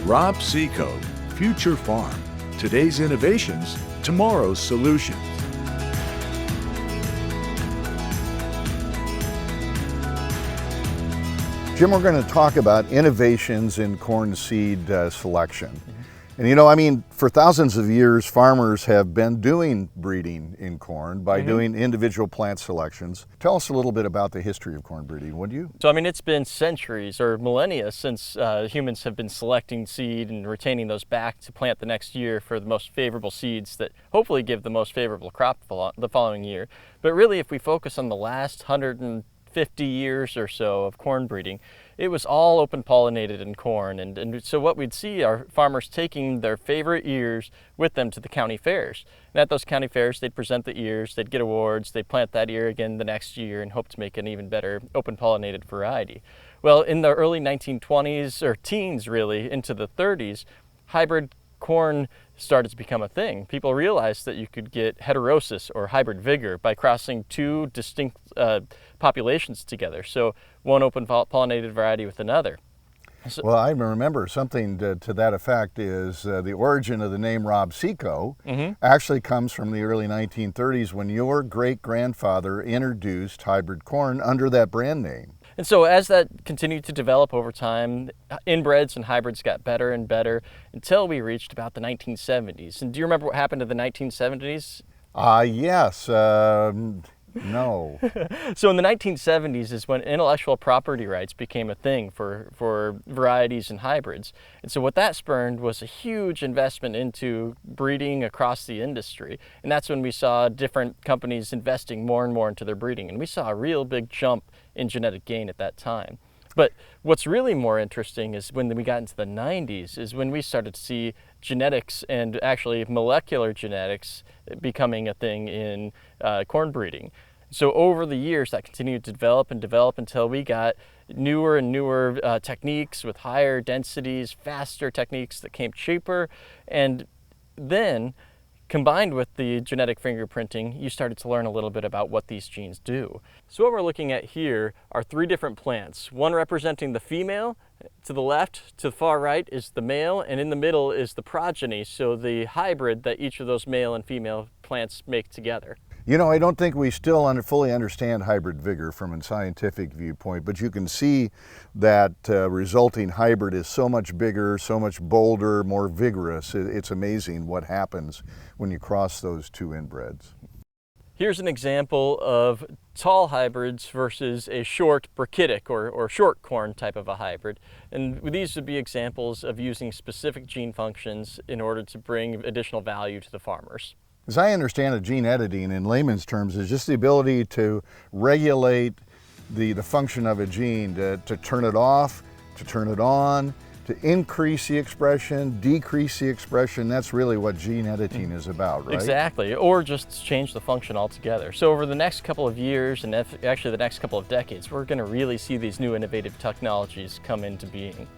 Rob Seco, Future Farm. Today's innovations, tomorrow's solutions. Jim, we're going to talk about innovations in corn seed selection. And you know, I mean, for thousands of years, farmers have been doing breeding in corn by doing individual plant selections. Tell us a little bit about the history of corn breeding, would you? So, I mean, it's been centuries or millennia since humans have been selecting seed and retaining those back to plant the next year for the most favorable seeds that hopefully give the most favorable crop the following year. But really, if we focus on the last 150 years or so of corn breeding, it was all open pollinated in corn, and so what we'd see are farmers taking their favorite ears with them to the county fairs. And at those county fairs, they'd present the ears, they'd get awards, they'd plant that ear again the next year and hope to make an even better open pollinated variety. Well, in the early 1920s, or teens really, into the 30s, hybrid corn started to become a thing. People realized that you could get heterosis or hybrid vigor by crossing two distinct populations together. So one open pollinated variety with another. Well, I remember something to that effect is the origin of the name Rob Seco actually comes from the early 1930s when your great-grandfather introduced hybrid corn under that brand name. And so as that continued to develop over time, inbreds and hybrids got better and better until we reached about the 1970s. And do you remember what happened in the 1970s? Yes. No. So in the 1970s is when intellectual property rights became a thing for varieties and hybrids. And so what that spurned was a huge investment into breeding across the industry. And that's when we saw different companies investing more and more into their breeding. And we saw a real big jump in genetic gain at that time. But what's really more interesting is when we got into the 90s is when we started to see genetics and actually molecular genetics becoming a thing in corn breeding. So over the years that continued to develop and develop until we got newer and newer techniques with higher densities, faster techniques that came cheaper, and then combined with the genetic fingerprinting, you started to learn a little bit about what these genes do. So what we're looking at here are three different plants, one representing the female. To the left, to the far right is the male, and in the middle is the progeny, so the hybrid that each of those male and female plants make together. You know, I don't think we still fully understand hybrid vigor from a scientific viewpoint, but you can see that resulting hybrid is so much bigger, so much bolder, more vigorous. It's amazing what happens when you cross those two inbreds. Here's an example of tall hybrids versus a short brachytic or short corn type of a hybrid. And these would be examples of using specific gene functions in order to bring additional value to the farmers. As I understand it, gene editing in layman's terms is just the ability to regulate the function of a gene, to turn it off, to turn it on, to increase the expression, decrease the expression. That's really what gene editing is about, right? Exactly, or just change the function altogether. So over the next couple of years, and actually the next couple of decades, we're going to really see these new innovative technologies come into being.